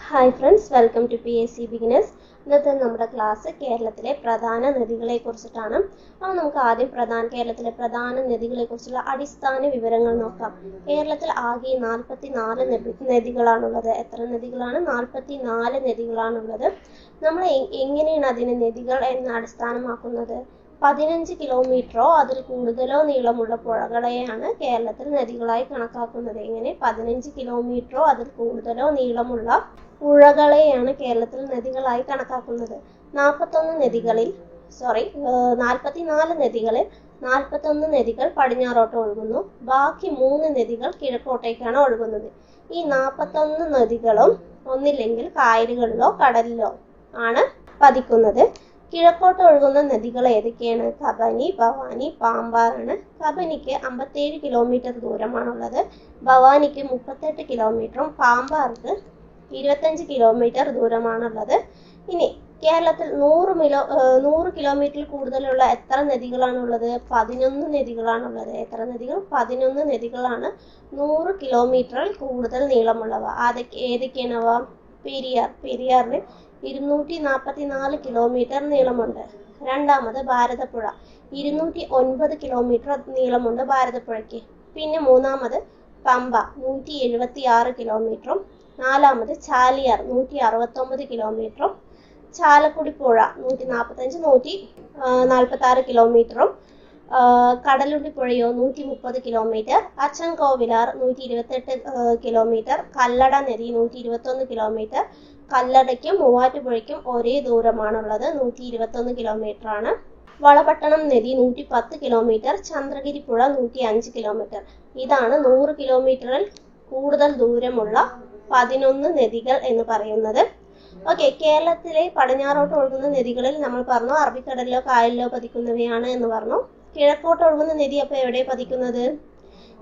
Hi friends, welcome to PSC beginners. ഇന്നത്തെ നമ്മുടെ class കേരളത്തിലെ പ്രധാന നദികളെ കുറിച്ചിട്ടാണ്. അപ്പോൾ നമുക്ക് ആദ്യം കേരളത്തിലെ പ്രധാന നദികളെ കുറിച്ചുള്ള അടിസ്ഥാന വിവരങ്ങൾ നോക്കാം. കേരളത്തിൽ ആകെ 44 നദികളാണുള്ളത്. എത്ര നദികളാണ്? 44 നദികളാണുള്ളത്. നമ്മൾ എങ്ങനെയാണ് അതിനെ നദികൾ എന്ന് അടിസ്ഥാനമാക്കുന്നത്? 15 കിലോമീറ്ററോ അതിൽ കൂടുതലോ നീളമുള്ള പുഴകളെയാണ് കേരളത്തിൽ നദികളായി കണക്കാക്കുന്നത്. എങ്ങനെ? 15 കിലോമീറ്ററോ അതിൽ കൂടുതലോ നീളമുള്ള പുഴകളെയാണ് കേരളത്തിൽ നദികളായി കണക്കാക്കുന്നത്. 44 നദികളിൽ 41 നദികൾ പടിഞ്ഞാറോട്ട് ഒഴുകുന്നു. ബാക്കി 3 നദികൾ കിഴക്കോട്ടേക്കാണ് ഒഴുകുന്നത്. ഈ 41 നദികളും ഒന്നില്ലെങ്കിൽ കായലുകളിലോ കടലിലോ ആണ് പതിക്കുന്നത്. കിഴക്കോട്ട് ഒഴുകുന്ന നദികൾ ഏതൊക്കെയാണ്? കബനി, ഭവാനി, പാമ്പാറാണ്. കബനിക്ക് 57 കിലോമീറ്റർ ദൂരമാണുള്ളത്. ഭവാനിക്ക് 38 കിലോമീറ്ററും പാമ്പാർക്ക് 25 കിലോമീറ്റർ ദൂരമാണുള്ളത്. ഇനി കേരളത്തിൽ 100 കിലോമീറ്ററിൽ കൂടുതലുള്ള എത്ര നദികളാണുള്ളത്? 11 നദികളാണുള്ളത്. എത്ര നദികൾ? 11 നദികളാണ് 100 കിലോമീറ്ററിൽ കൂടുതൽ നീളമുള്ളവ. ഏതൊക്കെയാണവ? പെരിയാറിന് 244 കിലോമീറ്റർ നീളമുണ്ട്. രണ്ടാമത് ഭാരതപ്പുഴ, 209 കിലോമീറ്റർ നീളമുണ്ട് ഭാരതപ്പുഴയ്ക്ക്. പിന്നെ മൂന്നാമത് പമ്പ, 176 കിലോമീറ്ററും. നാലാമത് ചാലിയാർ, 169 കിലോമീറ്ററും. ചാലക്കുടി പുഴ 145, 146 കിലോമീറ്ററും. കടലുണ്ടി പുഴയോ 130 കിലോമീറ്റർ. അച്ചൻകോവിലാർ 128 കിലോമീറ്റർ. കല്ലട നദി 121 കിലോമീറ്റർ. കല്ലടയ്ക്കും മൂവാറ്റുപുഴയ്ക്കും ഒരേ ദൂരമാണുള്ളത്, 121 കിലോമീറ്റർ ആണ്. വളപട്ടണം നദി 110 കിലോമീറ്റർ. ചന്ദ്രഗിരി പുഴ 105 കിലോമീറ്റർ. ഇതാണ് 100 കിലോമീറ്ററിൽ കൂടുതൽ ദൂരമുള്ള 11 നദികൾ എന്ന് പറയുന്നത്. ഓക്കെ, കേരളത്തിലെ പടിഞ്ഞാറോട്ട് ഒഴുകുന്ന നദികളിൽ നമ്മൾ പറഞ്ഞു അറബിക്കടലിലോ കായലിലോ പതിക്കുന്നവയാണ് എന്ന് പറഞ്ഞു. കിഴക്കോട്ട് ഒഴുകുന്ന നദി അപ്പോൾ എവിടെ പതിക്കുന്നത്?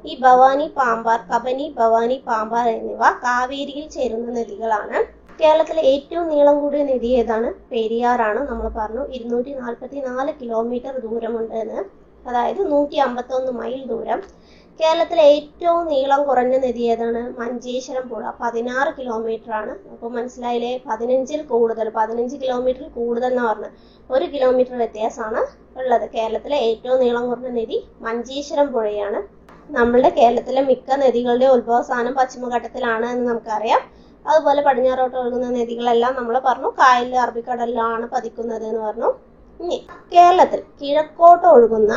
ഈ ഭവാനി, പാമ്പാർ, കബനി, ഭവാനി, പാമ്പാർ എന്നിവ കാവേരിയിൽ ചേരുന്ന നദികളാണ്. കേരളത്തിലെ ഏറ്റവും നീളം കൂടിയ നദി ഏതാണ്? പെരിയാറാണ്. നമ്മൾ പറഞ്ഞു 244 കിലോമീറ്റർ ദൂരമുണ്ട് എന്ന്, അതായത് 151 മൈൽ ദൂരം. കേരളത്തിലെ ഏറ്റവും നീളം കുറഞ്ഞ നദി ഏതാണ്? മഞ്ചേശ്വരം പുഴ, 16 കിലോമീറ്റർ ആണ്. അപ്പോൾ മനസ്സിലായില്ലേ? 15 കിലോമീറ്ററിൽ കൂടുതൽ എന്ന് പറഞ്ഞത് 1 കിലോമീറ്റർ വ്യത്യാസമാണ് ഉള്ളത്. കേരളത്തിലെ ഏറ്റവും നീളം കുറഞ്ഞ നദി മഞ്ചേശ്വരം പുഴയാണ്. നമ്മളുടെ കേരളത്തിലെ മിക്ക നദികളുടെ ഉത്ഭവസ്ഥാനം പശ്ചിമഘട്ടത്തിലാണ് എന്ന് നമുക്കറിയാം. അതുപോലെ പടിഞ്ഞാറോട്ട് ഒഴുകുന്ന നദികളെല്ലാം നമ്മൾ പറഞ്ഞു കായലിൽ അറബിക്കടലിലാണ് പതിക്കുന്നത് എന്ന് പറഞ്ഞു. ഇനി കേരളത്തിൽ കിഴക്കോട്ട് ഒഴുകുന്ന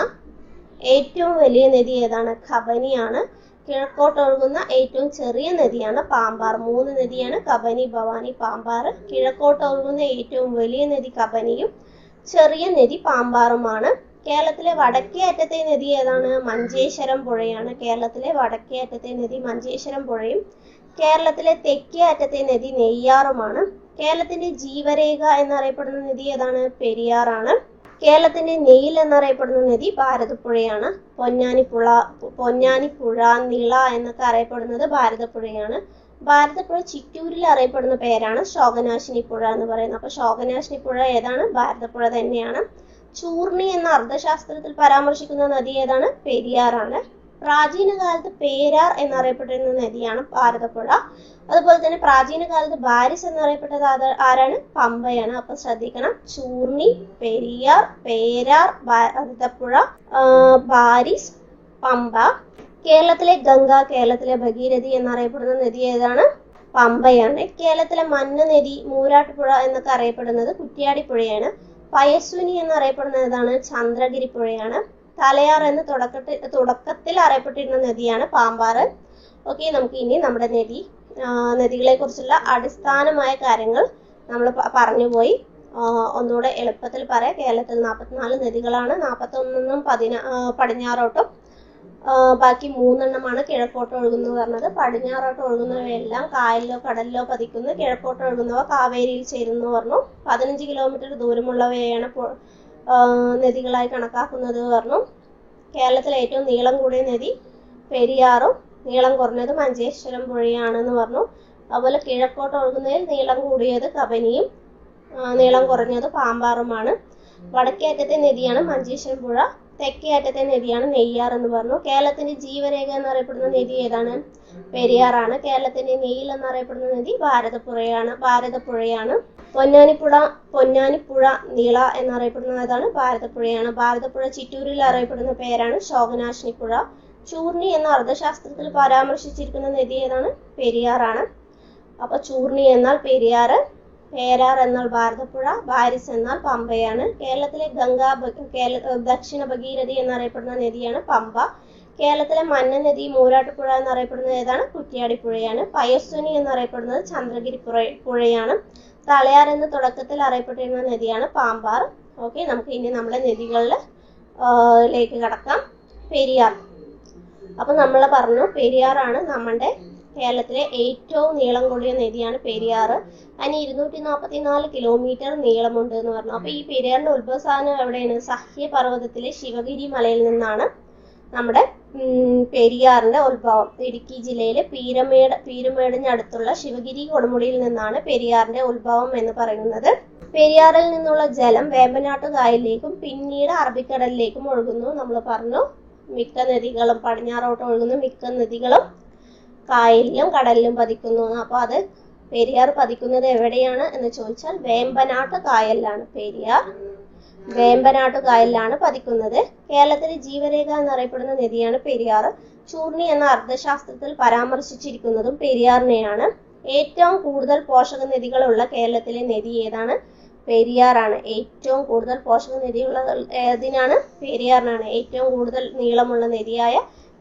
ഏറ്റവും വലിയ നദി ഏതാണ്? കബനിയാണ്. കിഴക്കോട്ട് ഒഴുകുന്ന ഏറ്റവും ചെറിയ നദിയാണ് പാമ്പാർ. 3 നദിയാണ്, കബനി, ഭവാനി, പാമ്പാർ. കിഴക്കോട്ട് ഒഴുകുന്ന ഏറ്റവും വലിയ നദി കബനിയും ചെറിയ നദി പാമ്പാറുമാണ്. കേരളത്തിലെ വടക്കേ അറ്റത്തെ നദി ഏതാണ്? മഞ്ചേശ്വരം പുഴയാണ്. കേരളത്തിലെ വടക്കേ അറ്റത്തെ നദി മഞ്ചേശ്വരം പുഴയും കേരളത്തിലെ തെക്കേ അറ്റത്തെ നദി നെയ്യാറുമാണ്. കേരളത്തിന്റെ ജീവരേഖ എന്നറിയപ്പെടുന്ന നദി ഏതാണ്? പെരിയാറാണ്. കേരളത്തിന്റെ നെയിൽ എന്നറിയപ്പെടുന്ന നദി ഭാരതപ്പുഴയാണ്. പൊന്നാനിപ്പുഴ, നിള എന്നൊക്കെ അറിയപ്പെടുന്നത് ഭാരതപ്പുഴയാണ്. ഭാരതപ്പുഴ ചിറ്റൂരിൽ അറിയപ്പെടുന്ന പേരാണ് ശോകനാശിനി പുഴ എന്ന് പറയുന്നത്. അപ്പൊ ശോകനാശിനി പുഴ ഏതാണ്? ഭാരതപ്പുഴ തന്നെയാണ്. ചൂർണി എന്ന അർത്ഥശാസ്ത്രത്തിൽ പരാമർശിക്കുന്ന നദി ഏതാണ്? പെരിയാറാണ്. പ്രാചീന കാലത്ത് പേരാർ എന്നറിയപ്പെട്ടിരുന്ന നദിയാണ് ഭാരതപ്പുഴ. അതുപോലെ തന്നെ പ്രാചീന കാലത്ത് ബാരിസ് എന്നറിയപ്പെട്ടത് ആരാണ്? പമ്പയാണ്. അപ്പൊ ശ്രദ്ധിക്കണം, ചൂർണി, പെരിയാർ, പേരാർ, ഭാരതപ്പുഴ, ബാരിസ്, പമ്പ. കേരളത്തിലെ ഗംഗ, കേരളത്തിലെ ഭഗീരഥി എന്നറിയപ്പെടുന്ന നദി ഏതാണ്? പമ്പയാണ്. കേരളത്തിലെ മന്ന നദി, മൂരാട്ടുപുഴ എന്നൊക്കെ അറിയപ്പെടുന്നത് കുറ്റ്യാടിപ്പുഴയാണ്. പയസ്വിനി എന്നറിയപ്പെടുന്നത് ഏതാണ്? ചന്ദ്രഗിരി പുഴയാണ്. തലയാർ എന്ന് തുടക്കത്തിൽ അറിയപ്പെട്ടിരുന്ന നദിയാണ് പാമ്പാറ്. ഓക്കെ, നമുക്ക് ഇനി നമ്മുടെ നദികളെ കുറിച്ചുള്ള അടിസ്ഥാനമായ കാര്യങ്ങൾ നമ്മൾ പറഞ്ഞുപോയി. ഒന്നുകൂടെ എളുപ്പത്തിൽ പറയാം. കേരളത്തിൽ 44 നദികളാണ്. 41 പടിഞ്ഞാറോട്ടും ബാക്കി 3 കിഴക്കോട്ട് ഒഴുകുന്നു പറഞ്ഞത്. പടിഞ്ഞാറോട്ട് ഒഴുകുന്നവയെല്ലാം കായലിലോ കടലിലോ പതിക്കുന്നു. കിഴക്കോട്ട് ഒഴുകുന്നവ കാവേരിയിൽ ചേരുന്നു പറഞ്ഞു. 15 കിലോമീറ്റർ ദൂരമുള്ളവയാണ് നദികളായി കണക്കാക്കുന്നത് പറഞ്ഞു. കേരളത്തിലെ ഏറ്റവും നീളം കൂടിയ നദി പെരിയാറും നീളം കുറഞ്ഞത് മഞ്ചേശ്വരം പുഴയാണെന്ന് പറഞ്ഞു. അതുപോലെ കിഴക്കോട്ട് ഒഴുകുന്നതിൽ നീളം കൂടിയത് കബനിയും നീളം കുറഞ്ഞത് പാമ്പാറുമാണ്. വടക്കേ അറ്റത്തെ നദിയാണ് മഞ്ചേശ്വരം പുഴ. തെക്കേ അറ്റത്തെ നദിയാണ് നെയ്യാർ എന്ന് പറഞ്ഞു. കേരളത്തിന്റെ ജീവരേഖ എന്നറിയപ്പെടുന്ന നദി ഏതാണ്? പെരിയാറാണ്. കേരളത്തിന്റെ നെയ്യിൽ എന്നറിയപ്പെടുന്ന നദി ഭാരതപ്പുഴയാണ്. പൊന്നാനിപ്പുഴ നീള എന്നറിയപ്പെടുന്ന ഏതാണ്? ഭാരതപ്പുഴയാണ്. ഭാരതപ്പുഴ ചിറ്റൂരിൽ അറിയപ്പെടുന്ന പേരാണ് ശോകനാശിനിപ്പുഴ. ചൂർണി എന്ന അർത്ഥശാസ്ത്രത്തിൽ പരാമർശിച്ചിരിക്കുന്ന നദി ഏതാണ്? പെരിയാറാണ്. അപ്പൊ ചൂർണി എന്നാൽ പെരിയാറ്, പേരാർ എന്നാൽ ഭാരതപ്പുഴ, ബാരിസ് എന്നാൽ പമ്പയാണ്. കേരളത്തിലെ ദക്ഷിണ ഭഗീരഥി എന്നറിയപ്പെടുന്ന നദിയാണ് പമ്പ. കേരളത്തിലെ മന്ന നദി മൂരാട്ടുപുഴ എന്നറിയപ്പെടുന്നത് ഏതാണ്? കുറ്റ്യാടിപ്പുഴയാണ്. പയസ്വിനി എന്നറിയപ്പെടുന്നത് ചന്ദ്രഗിരി പുഴയാണ്. തളയാർ എന്ന് തുടക്കത്തിൽ അറിയപ്പെട്ടിരുന്ന നദിയാണ് പാമ്പാർ. ഓക്കെ, നമുക്ക് ഇനി നമ്മുടെ നദികളിലേക്ക് കടക്കാം. പെരിയാർ. അപ്പൊ നമ്മൾ പറഞ്ഞു പെരിയാറാണ് നമ്മുടെ കേരളത്തിലെ ഏറ്റവും നീളം കൂടിയ നദിയാണ് പെരിയാർ. അതിന് 244 കിലോമീറ്റർ നീളമുണ്ട് എന്ന് പറഞ്ഞു. അപ്പൊ ഈ പെരിയാറിന്റെ ഉത്ഭവസ്ഥാനം എവിടെയാണ്? സഹ്യപർവ്വതത്തിലെ ശിവഗിരി മലയിൽ നിന്നാണ് നമ്മുടെ പെരിയാറിന്റെ ഉത്ഭവം. ഇടുക്കി ജില്ലയിലെ പീരുമേടിനടുത്തുള്ള ശിവഗിരി കൊടുമുടിയിൽ നിന്നാണ് പെരിയാറിന്റെ ഉത്ഭവം എന്ന് പറയുന്നത്. പെരിയാറിൽ നിന്നുള്ള ജലം വേമ്പനാട്ട് കായലിലേക്കും പിന്നീട് അറബിക്കടലിലേക്കും ഒഴുകുന്നു. നമ്മൾ പറഞ്ഞു മിക്ക നദികളും പടിഞ്ഞാറോട്ട് ഒഴുകുന്ന മിക്ക നദികളും കായലിലും കടലിലും പതിക്കുന്നു. അപ്പൊ അത് പെരിയാർ പതിക്കുന്നത് എവിടെയാണ് എന്ന് ചോദിച്ചാൽ വേമ്പനാട്ട് കായലിലാണ്. പെരിയാർ വേമ്പനാട്ട് കായലിലാണ് പതിക്കുന്നത്. കേരളത്തിലെ ജീവരേഖ എന്നറിയപ്പെടുന്ന നദിയാണ് പെരിയാർ. ചൂർണി എന്ന അർത്ഥശാസ്ത്രത്തിൽ പരാമർശിച്ചിരിക്കുന്നതും പെരിയാറിനെയാണ്. ഏറ്റവും കൂടുതൽ പോഷക നദികളുള്ള കേരളത്തിലെ നദി ഏതാണ്? പെരിയാറാണ്. ഏറ്റവും കൂടുതൽ പോഷക നദിയുള്ള ഏതിനാണ്? പെരിയാറിനാണ്. ഏറ്റവും കൂടുതൽ നീളമുള്ള നദിയായ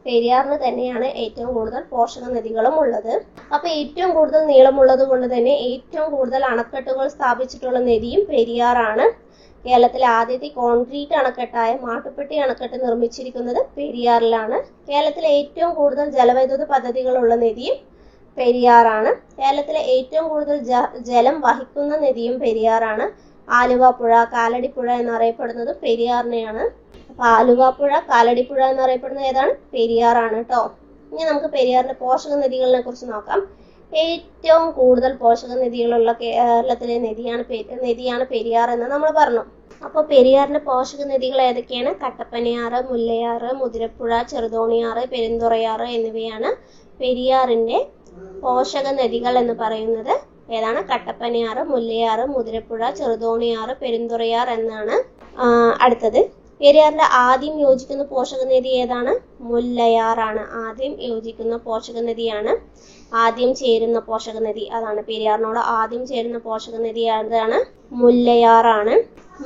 പെരിയാറിന് തന്നെയാണ് ഏറ്റവും കൂടുതൽ പോഷക നദികളും ഉള്ളത്. അപ്പൊ ഏറ്റവും കൂടുതൽ നീളമുള്ളത് കൊണ്ട് തന്നെ ഏറ്റവും കൂടുതൽ അണക്കെട്ടുകൾ സ്ഥാപിച്ചിട്ടുള്ള നദിയും പെരിയാറാണ്. കേരളത്തിലെ ആദ്യത്തെ കോൺക്രീറ്റ് അണക്കെട്ടായ മാട്ടുപ്പെട്ടി അണക്കെട്ട് നിർമ്മിച്ചിരിക്കുന്നത് പെരിയാറിലാണ്. കേരളത്തിലെ ഏറ്റവും കൂടുതൽ ജലവൈദ്യുത പദ്ധതികളുള്ള നദിയും പെരിയാറാണ്. കേരളത്തിലെ ഏറ്റവും കൂടുതൽ ജലം വഹിക്കുന്ന നദിയും പെരിയാറാണ്. ആലുവപ്പുഴ, കാലടിപ്പുഴ എന്നറിയപ്പെടുന്നത് പെരിയാറിനെയാണ്. അപ്പൊ ആലുവപ്പുഴ, കാലടിപ്പുഴ എന്നറിയപ്പെടുന്നത് ഏതാണ്? പെരിയാറാണ് കേട്ടോ. ഇനി നമുക്ക് പെരിയാറിന്റെ പോഷക നദികളെ കുറിച്ച് നോക്കാം. ഏറ്റവും കൂടുതൽ പോഷക നദികളുള്ള കേരളത്തിലെ നദിയാണ് പെരിയാർ എന്ന് നമ്മൾ പറഞ്ഞു. അപ്പൊ പെരിയാറിന്റെ പോഷക നദികൾ ഏതൊക്കെയാണ്? കട്ടപ്പനയാറ്, മുല്ലയാറ്, മുതിരപ്പുഴ, ചെറുതോണിയാറ്, പെരുന്തുറയാറ് എന്നിവയാണ് പെരിയാറിന്റെ പോഷക നദികൾ എന്ന് പറയുന്നത്. ഏതാണ്? കട്ടപ്പനയാറ്, മുല്ലയാറ്, മുതിരപ്പുഴ, ചെറുതോണിയാറ്, പെരുന്തുറയാർ എന്നാണ്. അടുത്തത് പെരിയാറിന്റെ ആദ്യം യോജിക്കുന്ന പോഷക നദി ഏതാണ്? മുല്ലയാറാണ്. ആദ്യം യോജിക്കുന്ന പോഷക നദിയാണ്. ആദ്യം ചേരുന്ന പോഷക നദി അതാണ്. പെരിയാറിനോട് ആദ്യം ചേരുന്ന പോഷക നദി ഏതാണ്? മുല്ലയാറാണ്.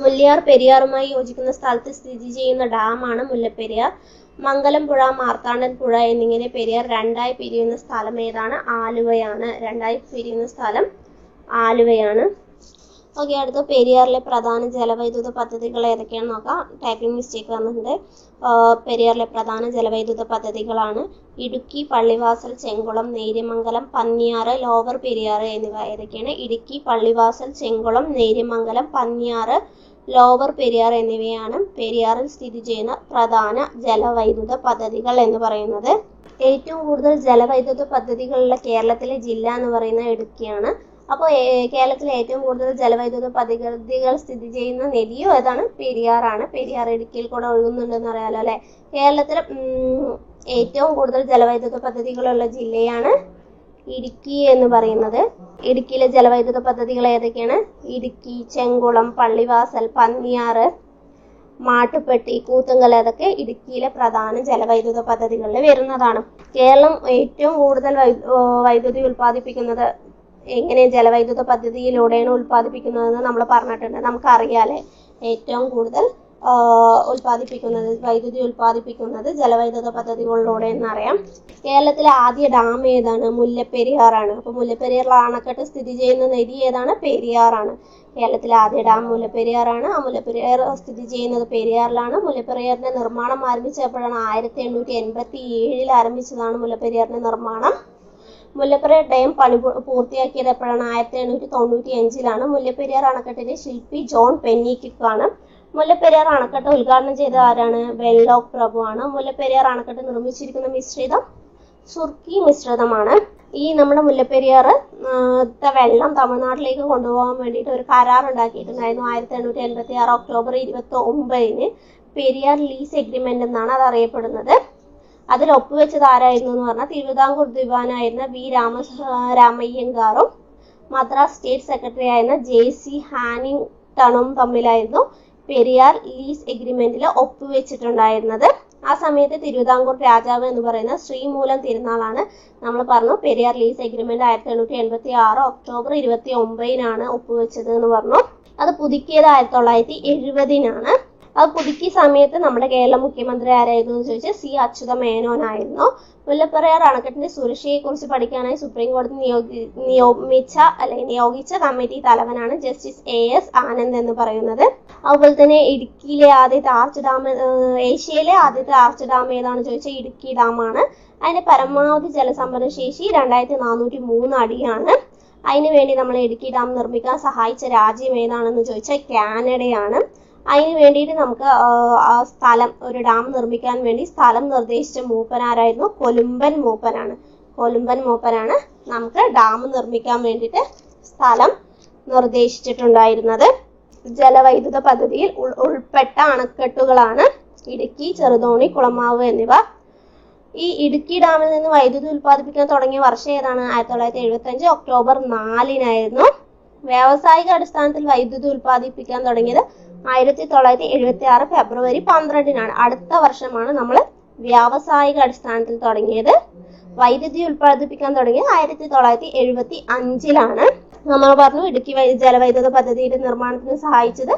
മുല്ലയാർ പെരിയാറുമായി യോജിക്കുന്ന സ്ഥലത്ത് സ്ഥിതി ചെയ്യുന്ന ഡാമാണ് മുല്ലപ്പെരിയാർ. മംഗലം പുഴ, മാർത്താണ്ഡൻ പുഴ എന്നിങ്ങനെ പെരിയാർ രണ്ടായി പിരിയുന്ന സ്ഥലം ഏതാണ്? ആലുവയാണ്. രണ്ടായി പിരിയുന്ന സ്ഥലം ആലുവയാണ്. ഓക്കെ, അടുത്ത പെരിയാറിലെ പ്രധാന ജലവൈദ്യുത പദ്ധതികൾ ഏതൊക്കെയാണെന്ന് നോക്കാം. ടൈപ്പിംഗ് മിസ്റ്റേക്ക് വന്നിട്ടുണ്ട്. പെരിയാറിലെ പ്രധാന ജലവൈദ്യുത പദ്ധതികളാണ് ഇടുക്കി, പള്ളിവാസൽ, ചെങ്കുളം, നേര്യമംഗലം, പന്നിയാറ്, ലോവർ പെരിയാറ് എന്നിവ. ഏതൊക്കെയാണ്? ഇടുക്കി, പള്ളിവാസൽ, ചെങ്കുളം, നേര്യമംഗലം, പന്നിയാറ്, ലോവർ പെരിയാർ എന്നിവയാണ് പെരിയാറിൽ സ്ഥിതി ചെയ്യുന്ന പ്രധാന ജലവൈദ്യുത പദ്ധതികൾ എന്ന് പറയുന്നത്. ഏറ്റവും കൂടുതൽ ജലവൈദ്യുത പദ്ധതികളുള്ള കേരളത്തിലെ ജില്ല എന്ന് പറയുന്നത് ഇടുക്കിയാണ്. അപ്പോൾ കേരളത്തിലെ ഏറ്റവും കൂടുതൽ ജലവൈദ്യുത പദ്ധതികൾ സ്ഥിതി ചെയ്യുന്ന നദിയും ഏതാണ്? പെരിയാറാണ്. പെരിയാർ ഇടുക്കിയിൽ കൂടെ ഒഴുകുന്നുണ്ടെന്ന് അറിയാലോ അല്ലെ. കേരളത്തിൽ ഏറ്റവും കൂടുതൽ ജലവൈദ്യുത പദ്ധതികളുള്ള ജില്ലയാണ് ഇടുക്കി എന്ന് പറയുന്നത്. ഇടുക്കിയിലെ ജലവൈദ്യുത പദ്ധതികൾ ഏതൊക്കെയാണ്? ഇടുക്കി, ചെങ്കുളം, പള്ളിവാസൽ, പന്നിയാറ്, മാട്ടുപ്പെട്ടി, കൂത്തുങ്കൽ അതൊക്കെ ഇടുക്കിയിലെ പ്രധാന ജലവൈദ്യുത പദ്ധതികളിൽ വരുന്നതാണ്. കേരളം ഏറ്റവും കൂടുതൽ വൈദ്യുതി ഉൽപ്പാദിപ്പിക്കുന്നത് എങ്ങനെ? ജലവൈദ്യുത പദ്ധതിയിലൂടെയാണ് ഉൽപ്പാദിപ്പിക്കുന്നതെന്ന് നമ്മൾ പറഞ്ഞിട്ടുണ്ട്. നമുക്കറിയാലേ ഏറ്റവും കൂടുതൽ വൈദ്യുതി ഉൽപ്പാദിപ്പിക്കുന്നത് ജലവൈദ്യുത പദ്ധതികളിലൂടെ എന്നറിയാം. കേരളത്തിലെ ആദ്യ ഡാം ഏതാണ്? മുല്ലപ്പെരിയാറാണ്. അപ്പൊ മുല്ലപ്പെരിയാർ അണക്കെട്ട് സ്ഥിതി ചെയ്യുന്ന നദി ഏതാണ്? പെരിയാറാണ്. കേരളത്തിലെ ആദ്യ ഡാം മുല്ലപ്പെരിയാറാണ്. ആ മുല്ലപ്പെരിയാർ സ്ഥിതി ചെയ്യുന്നത് പെരിയാറിലാണ്. മുല്ലപ്പെരിയാറിന്റെ നിർമ്മാണം ആരംഭിച്ചപ്പോഴാണ് 1887 ആരംഭിച്ചതാണ് മുല്ലപ്പെരിയാറിന്റെ നിർമ്മാണം. മുല്ലപ്പെരിയാർ ഡാം പണി പൂർത്തിയാക്കിയത് എപ്പോഴാണ്? 1895 മുല്ലപ്പെരിയാർ അണക്കെട്ടിന്റെ ശില്പി ജോൺ പെന്നിക്കാണ്. മുല്ലപ്പെരിയാർ അണക്കെട്ട് ഉദ്ഘാടനം ചെയ്ത ആരാണ്? വെള്ളോക് പ്രഭു ആണ്. മുല്ലപ്പെരിയാർ അണക്കെട്ട് നിർമ്മിച്ചിരിക്കുന്ന മിശ്രിതം സുർക്കി മിശ്രിതമാണ്. ഈ നമ്മുടെ മുല്ലപ്പെരിയാർ വെള്ളം തമിഴ്നാട്ടിലേക്ക് കൊണ്ടുപോകാൻ വേണ്ടിയിട്ട് ഒരു കരാർ ഉണ്ടാക്കിയിട്ടുണ്ടായിരുന്നു. 1886 ഒക്ടോബർ 29 പെരിയാർ ലീസ് എഗ്രിമെന്റ് എന്നാണ് അത് അറിയപ്പെടുന്നത്. അതിൽ ഒപ്പുവെച്ചത് ആരായിരുന്നു എന്ന് പറഞ്ഞാൽ തിരുവിതാംകൂർ ദിവാനായിരുന്ന വി രാമയ്യങ്കാറും മദ്രാസ് സ്റ്റേറ്റ് സെക്രട്ടറി ആയിരുന്ന JC ഹാനിങ്ടണും തമ്മിലായിരുന്നു പെരിയാർ ലീസ് എഗ്രിമെന്റിൽ ഒപ്പുവെച്ചിട്ടുണ്ടായിരുന്നത്. ആ സമയത്ത് തിരുവിതാംകൂർ രാജാവ് എന്ന് പറയുന്ന ശ്രീമൂലം തിരുനാളാണ്. നമ്മൾ പറഞ്ഞു പെരിയാർ ലീസ് എഗ്രിമെന്റ് 1886 ഒക്ടോബർ 29 ഒപ്പുവെച്ചത് എന്ന് പറഞ്ഞു. അത് പുതുക്കിയത് 1970 അത് പുതുക്കിയ സമയത്ത് നമ്മുടെ കേരള മുഖ്യമന്ത്രി ആരായിരുന്നു എന്ന് ചോദിച്ചാൽ C. അച്യുത മേനോനായിരുന്നു. മുല്ലപ്പെരിയാർ അണക്കെട്ടിന്റെ സുരക്ഷയെ കുറിച്ച് പഠിക്കാനായി സുപ്രീം കോടതി നിയോഗിച്ച കമ്മിറ്റി തലവനാണ് ജസ്റ്റിസ് AS ആനന്ദ് എന്ന് പറയുന്നത്. അതുപോലെ തന്നെ ഇടുക്കിയിലെ ആദ്യത്തെ ആർച്ച് ഡാം, ഏഷ്യയിലെ ആദ്യത്തെ ആർച്ച് ഡാം ഏതാണെന്ന് ചോദിച്ചാൽ ഇടുക്കി ഡാമാണ്. അതിന്റെ പരമാവധി ജലസംഭരണ ശേഷി 2403 അടിയാണ്. അതിനുവേണ്ടി നമ്മൾ ഇടുക്കി ഡാം നിർമ്മിക്കാൻ സഹായിച്ച രാജ്യം ഏതാണെന്ന് ചോദിച്ചാൽ കാനഡയാണ്. അതിന് വേണ്ടിയിട്ട് നമുക്ക് സ്ഥലം, ഒരു ഡാം നിർമ്മിക്കാൻ വേണ്ടി സ്ഥലം നിർദ്ദേശിച്ച മൂപ്പനാരായിരുന്നു? കൊലുമ്പൻ മൂപ്പനാണ് നമുക്ക് ഡാം നിർമ്മിക്കാൻ വേണ്ടിയിട്ട് സ്ഥലം നിർദ്ദേശിച്ചിട്ടുണ്ടായിരുന്നത്. ജലവൈദ്യുത പദ്ധതിയിൽ ഉൾപ്പെട്ട അണക്കെട്ടുകളാണ് ഇടുക്കി, ചെറുതോണി, കുളമാവ് എന്നിവ. ഈ ഇടുക്കി ഡാമിൽ നിന്ന് വൈദ്യുതി ഉൽപ്പാദിപ്പിക്കാൻ തുടങ്ങിയ വർഷം ഏതാണ്? 1975 ഒക്ടോബർ 4 വ്യാവസായിക അടിസ്ഥാനത്തിൽ വൈദ്യുതി ഉൽപ്പാദിപ്പിക്കാൻ തുടങ്ങിയത് 1976 ഫെബ്രുവരി 12 അടുത്ത വർഷമാണ് നമ്മൾ വ്യാവസായിക അടിസ്ഥാനത്തിൽ തുടങ്ങിയത്. വൈദ്യുതി ഉൽപ്പാദിപ്പിക്കാൻ തുടങ്ങിയത് 1975 നമ്മൾ പറഞ്ഞു ഇടുക്കി ജലവൈദ്യുത പദ്ധതിയുടെ നിർമ്മാണത്തിന് സഹായിച്ചത്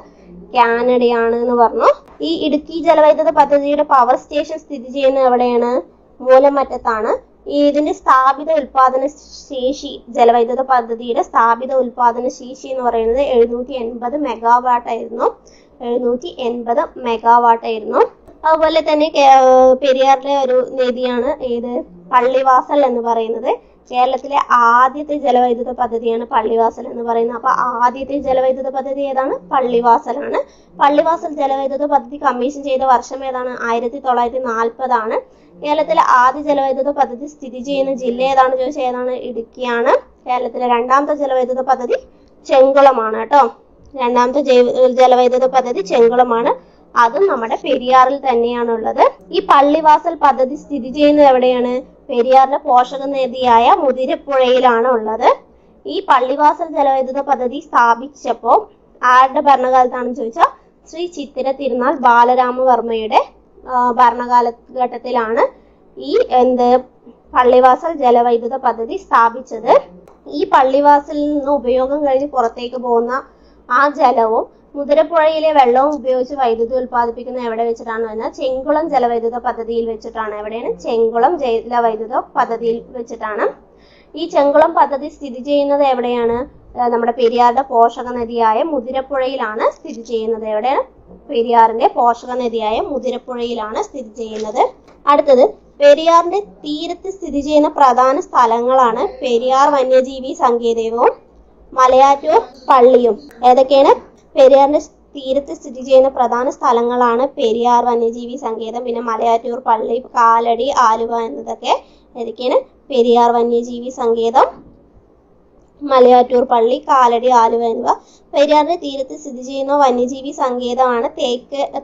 കാനഡയാണ് എന്ന് പറഞ്ഞു. ഈ ഇടുക്കി ജലവൈദ്യുത പദ്ധതിയുടെ പവർ സ്റ്റേഷൻ സ്ഥിതി ചെയ്യുന്നത് എവിടെയാണ്? മൂലമറ്റത്താണ്. ഇതിന്റെ സ്ഥാപിത ഉൽപാദന ശേഷി, ജലവൈദ്യുത പദ്ധതിയുടെ സ്ഥാപിത ഉൽപാദന ശേഷി എന്ന് പറയുന്നത് 780 മെഗാവാട്ട് ആയിരുന്നു. അതുപോലെ തന്നെ പെരിയാറിലെ ഒരു നദിയാണ് ഏത്? പള്ളിവാസൽ എന്ന് പറയുന്നത്. കേരളത്തിലെ ആദ്യത്തെ ജലവൈദ്യുത പദ്ധതിയാണ് പള്ളിവാസൽ എന്ന് പറയുന്നത്. അപ്പൊ ആദ്യത്തെ ജലവൈദ്യുത പദ്ധതി ഏതാണ്? പള്ളിവാസലാണ്. പള്ളിവാസൽ ജലവൈദ്യുത പദ്ധതി കമ്മീഷൻ ചെയ്ത വർഷം ഏതാണ്? 1940 കേരളത്തിലെ ആദ്യ ജലവൈദ്യുത പദ്ധതി സ്ഥിതി ചെയ്യുന്ന ജില്ല ഏതാണെന്ന് ചോദിച്ചാൽ ഏതാണ്? ഇടുക്കിയാണ്. കേരളത്തിലെ രണ്ടാമത്തെ ജലവൈദ്യുത പദ്ധതി ചെങ്കുളമാണ് കേട്ടോ. രണ്ടാമത്തെ ജലവൈദ്യുത പദ്ധതി ചെങ്കുളമാണ്. അതും നമ്മുടെ പെരിയാറിൽ തന്നെയാണുള്ളത്. ഈ പള്ളിവാസൽ പദ്ധതി സ്ഥിതി ചെയ്യുന്നത് എവിടെയാണ്? പെരിയാറിന്റെ പോഷക നദിയായ മുതിരപ്പുഴയിലാണ് ഉള്ളത്. ഈ പള്ളിവാസൽ ജലവൈദ്യുത പദ്ധതി സ്ഥാപിച്ചപ്പോൾ ആരുടെ ഭരണകാലത്താണെന്ന് ചോദിച്ചാൽ ശ്രീ ചിത്തിര തിരുനാൾ ബാലരാമവർമ്മയുടെ ഭരണകാലഘട്ടത്തിലാണ് ഈ പള്ളിവാസൽ ജലവൈദ്യുത പദ്ധതി സ്ഥാപിച്ചത്. ഈ പള്ളിവാസലിൽ നിന്ന് ഉപയോഗം കഴിഞ്ഞ് പുറത്തേക്ക് പോകുന്ന ആ ജലവും മുതിരപ്പുഴയിലെ വെള്ളവും ഉപയോഗിച്ച് വൈദ്യുതി ഉൽപ്പാദിപ്പിക്കുന്ന എവിടെ വെച്ചിട്ടാണ് പറഞ്ഞാൽ ചെങ്കുളം ജലവൈദ്യുത പദ്ധതിയിൽ വെച്ചിട്ടാണ്. എവിടെയാണ്? ചെങ്കുളം ജലവൈദ്യുത പദ്ധതിയിൽ വെച്ചിട്ടാണ്. ഈ ചെങ്കുളം പദ്ധതി സ്ഥിതി ചെയ്യുന്നത് എവിടെയാണ്? നമ്മുടെ പെരിയാറിന്റെ പോഷക നദിയായ മുതിരപ്പുഴയിലാണ് സ്ഥിതി ചെയ്യുന്നത്. എവിടെയാണ്? പെരിയാറിന്റെ പോഷക നദിയായ മുതിരപ്പുഴയിലാണ് സ്ഥിതി ചെയ്യുന്നത്. അടുത്തത് പെരിയാറിന്റെ തീരത്ത് സ്ഥിതി ചെയ്യുന്ന പ്രധാന സ്ഥലങ്ങളാണ് പെരിയാർ വന്യജീവി സങ്കേതവും മലയാറ്റൂർ പള്ളിയും. ഏതൊക്കെയാണ്? പെരിയാറിന്റെ തീരത്ത് സ്ഥിതി ചെയ്യുന്ന പ്രധാന സ്ഥലങ്ങളാണ് പെരിയാർ വന്യജീവി സങ്കേതം, പിന്നെ മലയാറ്റൂർ പള്ളി, കാലടി, ആലുവ എന്നതൊക്കെ ഏതൊക്കെയാണ്? പെരിയാർ വന്യജീവി സങ്കേതം, മലയാറ്റൂർ പള്ളി, കാലടി, ആലുവ എന്നിവ. പെരിയാറിന്റെ തീരത്ത് സ്ഥിതി ചെയ്യുന്ന വന്യജീവി സങ്കേതമാണ്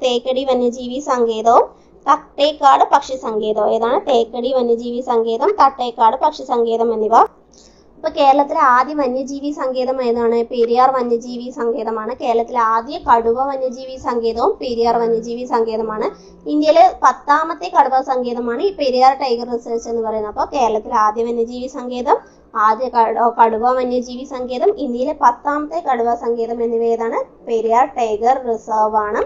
തേക്കടി വന്യജീവി സങ്കേതവും തട്ടേക്കാട് പക്ഷി സങ്കേതവും. ഏതാണ്? തേക്കടി വന്യജീവി സങ്കേതം, തട്ടേക്കാട് പക്ഷി സങ്കേതം എന്നിവ. അപ്പൊ കേരളത്തിലെ ആദ്യ വന്യജീവി സങ്കേതം ഏതാണ്? പെരിയാർ വന്യജീവി സങ്കേതമാണ്. കേരളത്തിലെ ആദ്യ കടുവ വന്യജീവി സങ്കേതവും പെരിയാർ വന്യജീവി സങ്കേതമാണ്. ഇന്ത്യയിലെ 10ാമത്തെ കടുവ സങ്കേതമാണ് ഈ പെരിയാർ ടൈഗർ റിസർച്ച് എന്ന് പറയുന്നത്. അപ്പോൾ കേരളത്തിലെ ആദ്യ വന്യജീവി സങ്കേതം, ആദ്യ കടുവ വന്യജീവി സങ്കേതം, ഇന്ത്യയിലെ 10ാമത്തെ കടുവ സങ്കേതം എന്നിവ ഏതാണ്? പെരിയാർ ടൈഗർ റിസർവ് ആണ്.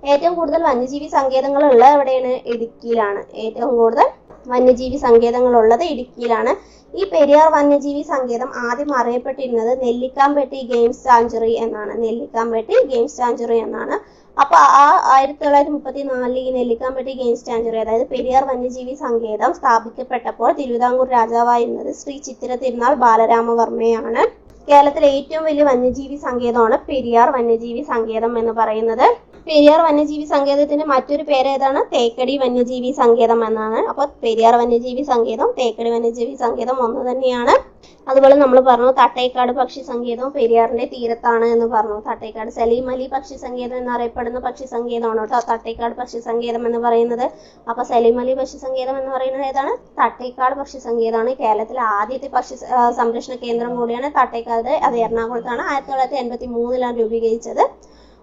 ഏറ്റവും കൂടുതൽ വന്യജീവി സങ്കേതങ്ങൾ ഉള്ളത് എവിടെയാണ്? ഇടുക്കിയിലാണ്. ഏറ്റവും കൂടുതൽ വന്യജീവി സങ്കേതങ്ങൾ ഉള്ളത് ഇടുക്കിയിലാണ്. ഈ പെരിയാർ വന്യജീവി സങ്കേതം ആദ്യം അറിയപ്പെട്ടിരുന്നത് നെല്ലിക്കാംപെട്ടി ഗെയിം സാങ്ച്വറി എന്നാണ്. അപ്പൊ ആ 1934 ഈ നെല്ലിക്കാംപെട്ടി ഗെയിം സാങ്ച്വറി, അതായത് പെരിയാർ വന്യജീവി സങ്കേതം സ്ഥാപിക്കപ്പെട്ടപ്പോൾ തിരുവിതാംകൂർ രാജാവായിരുന്നത് ശ്രീ ചിത്തിര തിരുനാൾ ബാലരാമവർമ്മയാണ്. കേരളത്തിലെ ഏറ്റവും വലിയ വന്യജീവി സങ്കേതമാണ് പെരിയാർ വന്യജീവി സങ്കേതം എന്ന് പറയുന്നത്. പെരിയാർ വന്യജീവി സങ്കേതത്തിന്റെ മറ്റൊരു പേര് ഏതാണ്? തേക്കടി വന്യജീവി സങ്കേതം എന്നാണ്. അപ്പോൾ പെരിയാർ വന്യജീവി സങ്കേതം തേക്കടി വന്യജീവി സങ്കേതം ഒന്ന് തന്നെയാണ്. അതുപോലെ നമ്മൾ പറഞ്ഞു തട്ടേക്കാട് പക്ഷി സങ്കേതവും പെരിയാറിന്റെ തീരത്താണ് എന്ന് പറഞ്ഞു. തട്ടേക്കാട് സലീം അലി പക്ഷി സങ്കേതം എന്നറിയപ്പെടുന്ന പക്ഷി സങ്കേതമാണ് കേട്ടോ തട്ടേക്കാട് പക്ഷി സങ്കേതം എന്ന് പറയുന്നത്. അപ്പൊ സലീം അലി പക്ഷി സങ്കേതം എന്ന് പറയുന്നത് ഏതാണ്? തട്ടേക്കാട് പക്ഷി സങ്കേതമാണ്. കേരളത്തിലെ ആദ്യത്തെ പക്ഷി സംരക്ഷണ കേന്ദ്രം കൂടിയാണ് തട്ടേക്കാട്. അത് എറണാകുളത്താണ്. 1983 രൂപീകരിച്ചത്.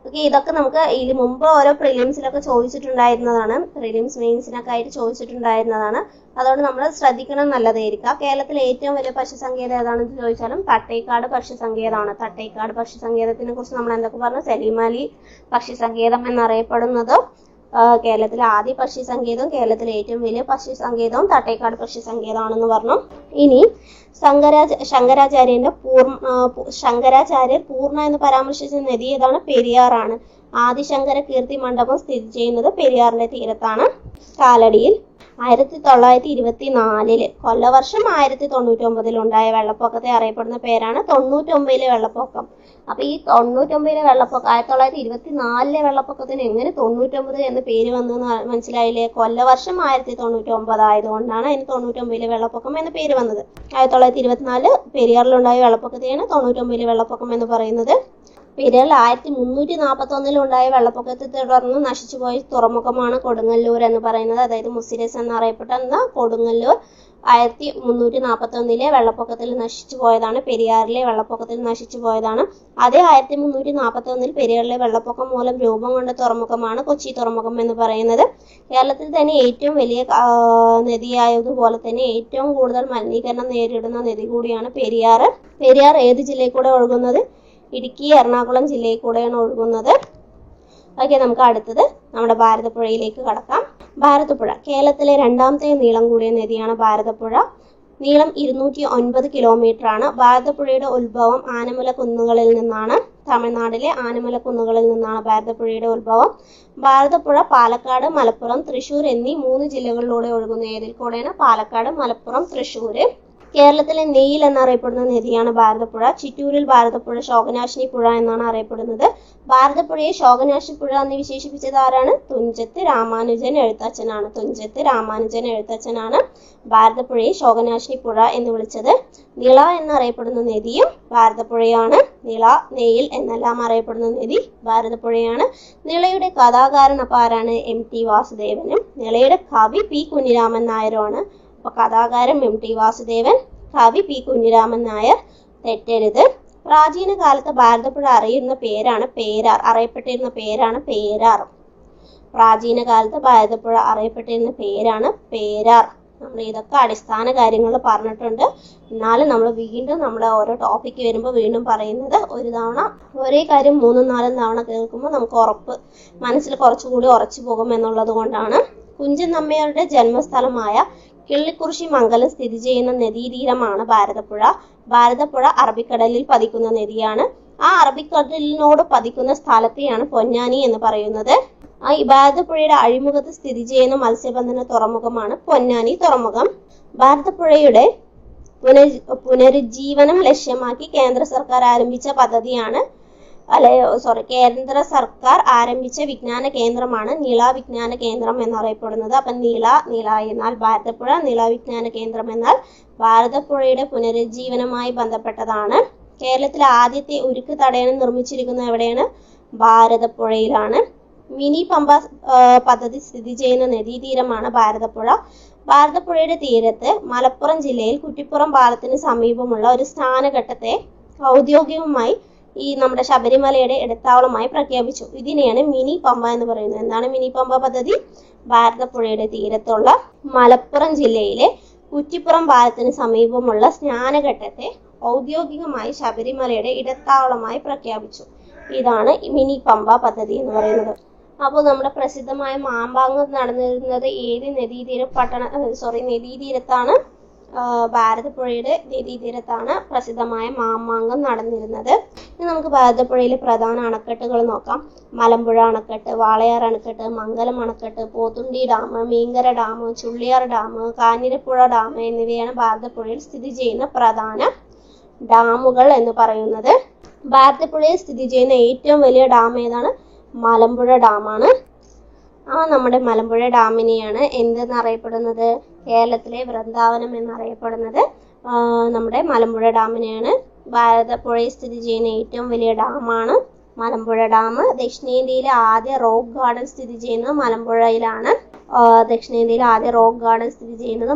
ഓക്കെ, ഇതൊക്കെ നമുക്ക് ഇതിന് മുമ്പ് ഓരോ പ്രിലിംസിലൊക്കെ ചോദിച്ചിട്ടുണ്ടായിരുന്നതാണ്. പ്രിലിംസ് മെയിൻസിനൊക്കെ ആയിട്ട് ചോദിച്ചിട്ടുണ്ടായിരുന്നതാണ്. അതുകൊണ്ട് നമ്മൾ ശ്രദ്ധിക്കണം, നല്ലതായിരിക്കാം. കേരളത്തിലെ ഏറ്റവും വലിയ പക്ഷി സങ്കേതം ഏതാണെന്ന് ചോദിച്ചാലും തട്ടേക്കാട് പക്ഷി സങ്കേതമാണ്. തട്ടേക്കാട് പക്ഷി സങ്കേതത്തിനെ കുറിച്ച് നമ്മൾ എന്തൊക്കെ പറഞ്ഞു? സലീം അലി പക്ഷി സങ്കേതം എന്നറിയപ്പെടുന്നത് കേരളത്തിലെ ആദ്യ പക്ഷി സങ്കേതവും കേരളത്തിലെ ഏറ്റവും വലിയ പക്ഷി സങ്കേതവും തട്ടേക്കാട് പക്ഷി സങ്കേതമാണെന്ന് പറഞ്ഞു. ഇനി ശങ്കരാചാര്യർ പൂർണ്ണ എന്ന് പരാമർശിച്ച നദി ഏതാണ്? പെരിയാറാണ്. ആദിശങ്കര കീർത്തി മണ്ഡപം സ്ഥിതി ചെയ്യുന്നത് പെരിയാറിന്റെ തീരത്താണ്. കാലടിയിൽ 1924 കൊല്ലവർഷം 1999 ഉണ്ടായ വെള്ളപ്പൊക്കത്തെ അറിയപ്പെടുന്ന പേരാണ് 99 വെള്ളപ്പൊക്കം. അപ്പൊ ഈ 99 വെള്ളപ്പൊക്കം 1924 വെള്ളപ്പൊക്കത്തിന് എങ്ങനെ 99 എന്ന് പേര് വന്നു മനസ്സിലായില്ലേ? കൊല്ലവർഷം 1999 ആയതുകൊണ്ടാണ് അതിന് 99 വെള്ളപ്പൊക്കം എന്ന് പേര് വന്നത്. 1924 പെരിയാറിലുണ്ടായ വെള്ളപ്പൊക്കത്തെയാണ് 99 വെള്ളപ്പൊക്കം എന്ന് പറയുന്നത്. പെരിയാറിൽ 1341 ഉണ്ടായ വെള്ളപ്പൊക്കത്തെ തുടർന്ന് നശിച്ചുപോയ തുറമുഖമാണ് കൊടുങ്ങല്ലൂർ എന്ന് പറയുന്നത്. അതായത് മുസിരിസ് എന്നറിയപ്പെടുന്ന കൊടുങ്ങല്ലൂർ 1341 വെള്ളപ്പൊക്കത്തിൽ നശിച്ചു പോയതാണ്. പെരിയാറിലെ വെള്ളപ്പൊക്കത്തിൽ നശിച്ചു പോയതാണ്. അതേ 1341 പെരിയാറിലെ വെള്ളപ്പൊക്കം മൂലം രൂപം കൊണ്ട തുറമുഖമാണ് കൊച്ചി തുറമുഖം എന്ന് പറയുന്നത്. കേരളത്തിൽ തന്നെ ഏറ്റവും വലിയ നദിയായതുപോലെ തന്നെ ഏറ്റവും കൂടുതൽ മലിനീകരണം നേരിടുന്ന നദി കൂടിയാണ് പെരിയാർ. പെരിയാർ ഏത് ജില്ലയിൽ കൂടെ ഒഴുകുന്നത്? ഇടുക്കി, എറണാകുളം ജില്ലയിൽ കൂടെയാണ് ഒഴുകുന്നത്. ഓക്കെ, നമുക്ക് അടുത്തത് നമ്മുടെ ഭാരതപ്പുഴയിലേക്ക് കടക്കാം. ഭാരതപ്പുഴ കേരളത്തിലെ രണ്ടാമത്തെ നീളം കൂടിയ നദിയാണ് ഭാരതപ്പുഴ. നീളം 209 കിലോമീറ്റർ ആണ്. ഭാരതപ്പുഴയുടെ ഉത്ഭവം ആനമല കുന്നുകളിൽ നിന്നാണ്. തമിഴ്നാട്ടിലെ ആനമല കുന്നുകളിൽ നിന്നാണ് ഭാരതപ്പുഴയുടെ ഉത്ഭവം. ഭാരതപ്പുഴ പാലക്കാട്, മലപ്പുറം, തൃശ്ശൂർ എന്നീ 3 ജില്ലകളിലൂടെ ഒഴുകുന്നു. ഏതിൽ കൂടെയാണ്? പാലക്കാട്, മലപ്പുറം, തൃശ്ശൂര്. കേരളത്തിലെ നെയ്യിൽ എന്നറിയപ്പെടുന്ന നദിയാണ് ഭാരതപ്പുഴ. ചിറ്റൂരിൽ ഭാരതപ്പുഴ ശോകനാശിനി പുഴ എന്നാണ് അറിയപ്പെടുന്നത്. ഭാരതപ്പുഴയെ ശോകനാശിനി പുഴ എന്ന് വിശേഷിപ്പിച്ചത് ആരാണ്? തുഞ്ചത്ത് രാമാനുജൻ എഴുത്തച്ഛനാണ്. തുഞ്ചത്ത് രാമാനുജൻ എഴുത്തച്ഛനാണ് ഭാരതപ്പുഴയെ ശോകനാശിനി പുഴ എന്ന് വിളിച്ചത്. നിള എന്നറിയപ്പെടുന്ന നദിയും ഭാരതപ്പുഴയാണ്. നിള, നെയ്യിൽ എന്നെല്ലാം അറിയപ്പെടുന്ന നദി ഭാരതപ്പുഴയാണ്. നിളയുടെ കഥാകാരൻ അപ്പോൾ ആരാണ്? MT വാസുദേവനും. നിളയുടെ കവി P കുഞ്ഞിരാമൻ നായരുമാണ്. അപ്പൊ കഥാകാരൻ MT വാസുദേവൻ, കവി P കുഞ്ഞിരാമൻ നായർ. തെറ്റരുത്. പ്രാചീന കാലത്ത് ഭാരതപ്പുഴ അറിയപ്പെട്ടിരുന്ന പേരാണ് പേരാർ. പ്രാചീന കാലത്ത് ഭാരതപ്പുഴ അറിയപ്പെട്ടിരുന്ന പേരാണ് പേരാർ. നമ്മൾ ഇതൊക്കെ അടിസ്ഥാന കാര്യങ്ങൾ പറഞ്ഞിട്ടുണ്ട്. എന്നാലും നമ്മൾ വീണ്ടും നമ്മുടെ ഓരോ ടോപ്പിക്ക് വരുമ്പോൾ വീണ്ടും പറയുന്നത്, ഒരു തവണ ഒരേ കാര്യം 3-4 തവണ കേൾക്കുമ്പോൾ നമുക്ക് മനസ്സിൽ കുറച്ചുകൂടി ഉറച്ചു പോകും എന്നുള്ളത് കൊണ്ടാണ്. കുഞ്ചൻ നമ്പ്യാരുടെ ജന്മസ്ഥലമായ കിള്ളിക്കുറിശി മംഗലം സ്ഥിതി ചെയ്യുന്ന നദീതീരമാണ് ഭാരതപ്പുഴ. ഭാരതപ്പുഴ അറബിക്കടലിൽ പതിക്കുന്ന നദിയാണ്. ആ അറബിക്കടലിനോട് പതിക്കുന്ന സ്ഥലത്തെയാണ് പൊന്നാനി എന്ന് പറയുന്നത്. ഈ ഭാരതപ്പുഴയുടെ അഴിമുഖത്ത് സ്ഥിതി ചെയ്യുന്ന മത്സ്യബന്ധന തുറമുഖമാണ് പൊന്നാനി തുറമുഖം. ഭാരതപ്പുഴയുടെ പുനരുജ്ജീവനം ലക്ഷ്യമാക്കി കേന്ദ്ര സർക്കാർ ആരംഭിച്ച വിജ്ഞാന കേന്ദ്രമാണ് നിള വിജ്ഞാന കേന്ദ്രം എന്നറിയപ്പെടുന്നത്. അപ്പൊ നിള എന്നാൽ ഭാരതപ്പുഴ, നിള വിജ്ഞാന കേന്ദ്രം എന്നാൽ ഭാരതപ്പുഴയുടെ പുനരുജ്ജീവനവുമായി ബന്ധപ്പെട്ടതാണ്. കേരളത്തിലെ ആദ്യത്തെ ഉരുക്ക് തടയണം നിർമ്മിച്ചിരിക്കുന്നത് എവിടെയാണ്? ഭാരതപ്പുഴയിലാണ്. മിനി പമ്പ പദ്ധതി സ്ഥിതി ചെയ്യുന്ന നദീതീരമാണ് ഭാരതപ്പുഴ. ഭാരതപ്പുഴയുടെ തീരത്ത് മലപ്പുറം ജില്ലയിൽ കുറ്റിപ്പുറം പാലത്തിന് സമീപമുള്ള ഒരു സ്നാനഘട്ടത്തെ ഔദ്യോഗികമായി ഈ നമ്മുടെ ശബരിമലയുടെ ഇടത്താവളമായി പ്രഖ്യാപിച്ചു. ഇതിനെയാണ് മിനി പമ്പ എന്ന് പറയുന്നത്. എന്താണ് മിനി പമ്പ പദ്ധതി? ഭാരതപ്പുഴയുടെ തീരത്തുള്ള മലപ്പുറം ജില്ലയിലെ കുറ്റിപ്പുറം പാലത്തിന് സമീപമുള്ള സ്നാനഘട്ടത്തെ ഔദ്യോഗികമായി ശബരിമലയുടെ ഇടത്താവളമായി പ്രഖ്യാപിച്ചു. ഇതാണ് മിനി പമ്പ പദ്ധതി എന്ന് പറയുന്നത്. അപ്പോൾ നമ്മുടെ പ്രസിദ്ധമായ മാമ്പാങ്കം നടന്നിരുന്നത് ഏത് നദീതീരത്താണ്? ഭാരതപ്പുഴയുടെ നദീതീരത്താണ് പ്രസിദ്ധമായ മാമാങ്കം നടന്നിരുന്നത്. ഇനി നമുക്ക് ഭാരതപ്പുഴയിലെ പ്രധാന അണക്കെട്ടുകൾ നോക്കാം. മലമ്പുഴ അണക്കെട്ട്, വാളയാർ അണക്കെട്ട്, മംഗലം അണക്കെട്ട്, Pothundi dam, Meenkara dam, Chulliyar dam, Kanjirapuzha dam എന്നിവയാണ് ഭാരതപ്പുഴയിൽ സ്ഥിതി ചെയ്യുന്ന പ്രധാന ഡാമുകൾ എന്ന് പറയുന്നത്. ഭാരതപ്പുഴയിൽ സ്ഥിതി ചെയ്യുന്ന ഏറ്റവും വലിയ ഡാം ഏതാണ്? മലമ്പുഴ ഡാമാണ്. നമ്മുടെ മലമ്പുഴ ഡാമിനെയാണ് എന്തെന്നറിയപ്പെടുന്നത്? കേരളത്തിലെ വൃന്ദാവനം എന്നറിയപ്പെടുന്നത് നമ്മുടെ മലമ്പുഴ ഡാമിനെയാണ്. ഭാരതപ്പുഴയിൽ സ്ഥിതി ചെയ്യുന്ന ഏറ്റവും വലിയ ഡാമാണ് മലമ്പുഴ ഡാം. ദക്ഷിണേന്ത്യയിലെ ആദ്യ റോക്ക് ഗാർഡൻ സ്ഥിതി ചെയ്യുന്നത്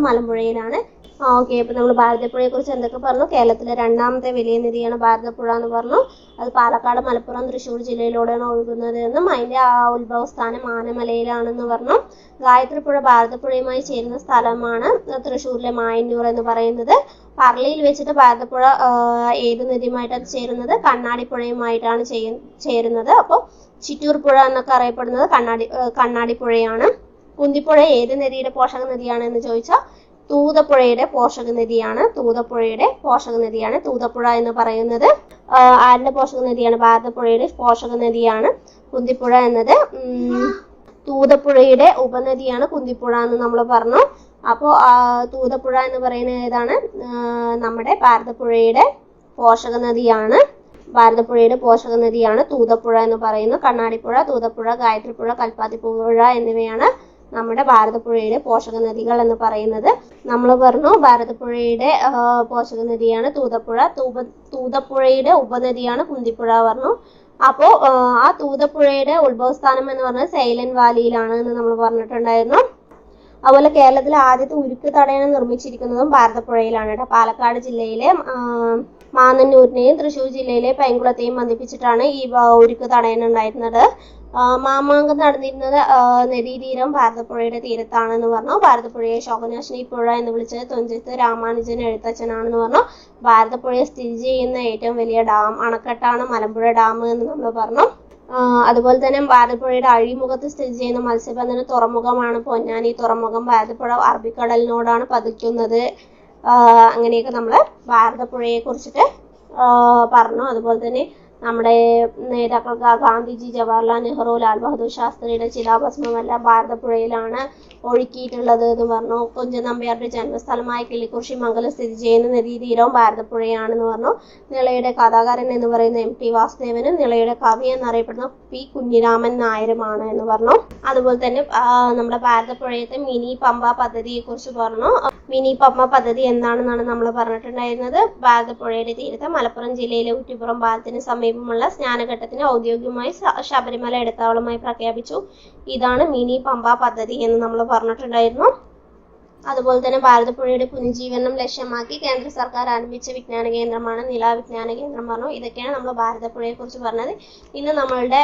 മലമ്പുഴയിലാണ്. ഓക്കെ, അപ്പൊ നമ്മൾ ഭാരതപ്പുഴയെ കുറിച്ച് എന്തൊക്കെ പറഞ്ഞു? കേരളത്തിലെ രണ്ടാമത്തെ വലിയ നദിയാണ് ഭാരതപ്പുഴ എന്ന് പറഞ്ഞു. അത് പാലക്കാട്, മലപ്പുറം, തൃശ്ശൂർ ജില്ലയിലൂടെയാണ് ഒഴുകുന്നത് എന്നും അതിന്റെ ഉത്ഭവസ്ഥാനം ആനമലയിലാണെന്ന് പറഞ്ഞു. ഗായത്രിപ്പുഴ ഭാരതപ്പുഴയുമായി ചേരുന്ന സ്ഥലമാണ് തൃശ്ശൂരിലെ മായന്നൂർ എന്ന് പറയുന്നത്. പറളിയിൽ വെച്ചിട്ട് ഭാരതപ്പുഴ ഏത് നദിയുമായിട്ടാണ് ചേരുന്നത്? കണ്ണാടിപ്പുഴയുമായിട്ടാണ് ചേരുന്നത്. അപ്പോൾ ചിറ്റൂർ പുഴ എന്നൊക്കെ അറിയപ്പെടുന്നത് കണ്ണാടിപ്പുഴയാണ്. കുന്തിപ്പുഴ ഏത് നദിയുടെ പോഷക നദിയാണ് എന്ന് ചോദിച്ചാൽ തൂതപ്പുഴയുടെ പോഷക നദിയാണ്. തൂതപ്പുഴ എന്ന് പറയുന്നത് ആരുടെ പോഷക നദിയാണ്? ഭാരതപ്പുഴയുടെ പോഷക നദിയാണ് കുന്തിപ്പുഴ എന്നത്. തൂതപ്പുഴയുടെ ഉപനദിയാണ് കുന്തിപ്പുഴ എന്ന് നമ്മൾ പറഞ്ഞു. അപ്പോൾ തൂതപ്പുഴ എന്ന് പറയുന്നത് ഏതാണ്? നമ്മുടെ ഭാരതപ്പുഴയുടെ പോഷക നദിയാണ്. തൂതപ്പുഴ എന്ന് പറയുന്നത്. കണ്ണാടിപ്പുഴ, തൂതപ്പുഴ, ഗായത്രിപ്പുഴ, കൽപ്പാത്തിപ്പുഴ എന്നിവയാണ് നമ്മുടെ ഭാരതപ്പുഴയുടെ പോഷക നദികൾ എന്ന് പറയുന്നത്. നമ്മൾ പറഞ്ഞു ഭാരതപ്പുഴയുടെ പോഷക നദിയാണ് തൂതപ്പുഴ. തൂതപ്പുഴയുടെ ഉപനദിയാണ് കുന്തിപ്പുഴ പറഞ്ഞു. അപ്പോൾ ആ തൂതപ്പുഴയുടെ ഉത്ഭവസ്ഥാനം എന്ന് പറഞ്ഞാൽ സൈലന്റ് വാലിയിലാണ് എന്ന് നമ്മൾ പറഞ്ഞിട്ടുണ്ടായിരുന്നു. അതുപോലെ കേരളത്തിലെ ആദ്യത്തെ ഉരുക്ക് തടയണ നിർമ്മിച്ചിരിക്കുന്നതും ഭാരതപ്പുഴയിലാണ് കേട്ടോ. പാലക്കാട് ജില്ലയിലെ മാന്നന്നൂരിനെയും തൃശ്ശൂർ ജില്ലയിലെ പൈങ്കുളത്തെയും ബന്ധിപ്പിച്ചിട്ടാണ് ഈ ഉരുക്ക് തടയണ ഉണ്ടായിരുന്നത്. മാമാങ്കം നടന്നിരുന്നത് നദീതീരം ഭാരതപ്പുഴയുടെ തീരത്താണെന്ന് പറഞ്ഞു. ഭാരതപ്പുഴയെ ശോകനാശിനി പുഴ എന്ന് വിളിച്ചത് തുഞ്ചത്ത് രാമാനുജൻ എഴുത്തച്ഛനാണെന്ന് പറഞ്ഞു. ഭാരതപ്പുഴയെ സ്ഥിതി ചെയ്യുന്ന ഏറ്റവും വലിയ അണക്കെട്ടാണ് മലമ്പുഴ ഡാം എന്ന് നമ്മൾ പറഞ്ഞു. അതുപോലെ തന്നെ ഭാരതപ്പുഴയുടെ അഴിമുഖത്ത് സ്ഥിതി ചെയ്യുന്ന മത്സ്യബന്ധന തുറമുഖമാണ് പൊന്നാനി തുറമുഖം. ഭാരതപ്പുഴ അറബിക്കടലിനോടാണ് പതിക്കുന്നത്. അങ്ങനെയൊക്കെ നമ്മൾ ഭാരതപ്പുഴയെ കുറിച്ചിട്ട് പറഞ്ഞു. അതുപോലെ തന്നെ നമ്മുടെ നേതാക്കൾക്ക് ഗാന്ധിജി, ജവഹർലാൽ നെഹ്റു, ലാൽ ബഹദൂർ ശാസ്ത്രിയുടെ ചിതാഭസ്മമെല്ലാം ഭാരതപ്പുഴയിലാണ് ഒഴുക്കിയിട്ടുള്ളത് എന്ന് പറഞ്ഞു. കുഞ്ചൻ നമ്പ്യാരുടെ ജന്മസ്ഥലമായ കിള്ളിക്കുറിശി മംഗലം സ്ഥിതി ചെയ്യുന്ന നദീതീരവും ഭാരതപ്പുഴയാണെന്ന് പറഞ്ഞു. നിളയുടെ കഥാകാരൻ എന്ന് പറയുന്ന MT വാസുദേവനും നിളയുടെ കവി എന്നറിയപ്പെടുന്ന P കുഞ്ഞിരാമൻ നായരുമാണ് എന്ന് പറഞ്ഞു. അതുപോലെ തന്നെ നമ്മുടെ ഭാരതപ്പുഴയത്തെ മിനി പമ്പ പദ്ധതിയെ കുറിച്ച് പറഞ്ഞു. മിനി പമ്പ പദ്ധതി എന്താണെന്നാണ് നമ്മൾ പറഞ്ഞിട്ടുണ്ടായിരുന്നത്. ഭാരതപ്പുഴയുടെ തീരത്ത് മലപ്പുറം ജില്ലയിലെ ഊറ്റിപ്പുറം പാലത്തിന് സമീപമുള്ള സ്നാനഘട്ടത്തിന് ഔദ്യോഗികമായി ശബരിമല ഇടത്താവളമായി പ്രഖ്യാപിച്ചു. ഇതാണ് മിനി പമ്പ പദ്ധതി എന്ന് നമ്മൾ പറഞ്ഞിട്ടുണ്ടായിരുന്നു. അതുപോലെ തന്നെ ഭാരതപ്പുഴയുടെ പുനരുജ്ജീവനം ലക്ഷ്യമാക്കി കേന്ദ്ര സർക്കാർ ആരംഭിച്ച വിജ്ഞാന കേന്ദ്രമാണ് നില വിജ്ഞാന കേന്ദ്രം പറഞ്ഞു. ഇതൊക്കെയാണ് നമ്മൾ ഭാരതപ്പുഴയെ കുറിച്ച് പറഞ്ഞത്. ഇന്ന് നമ്മളുടെ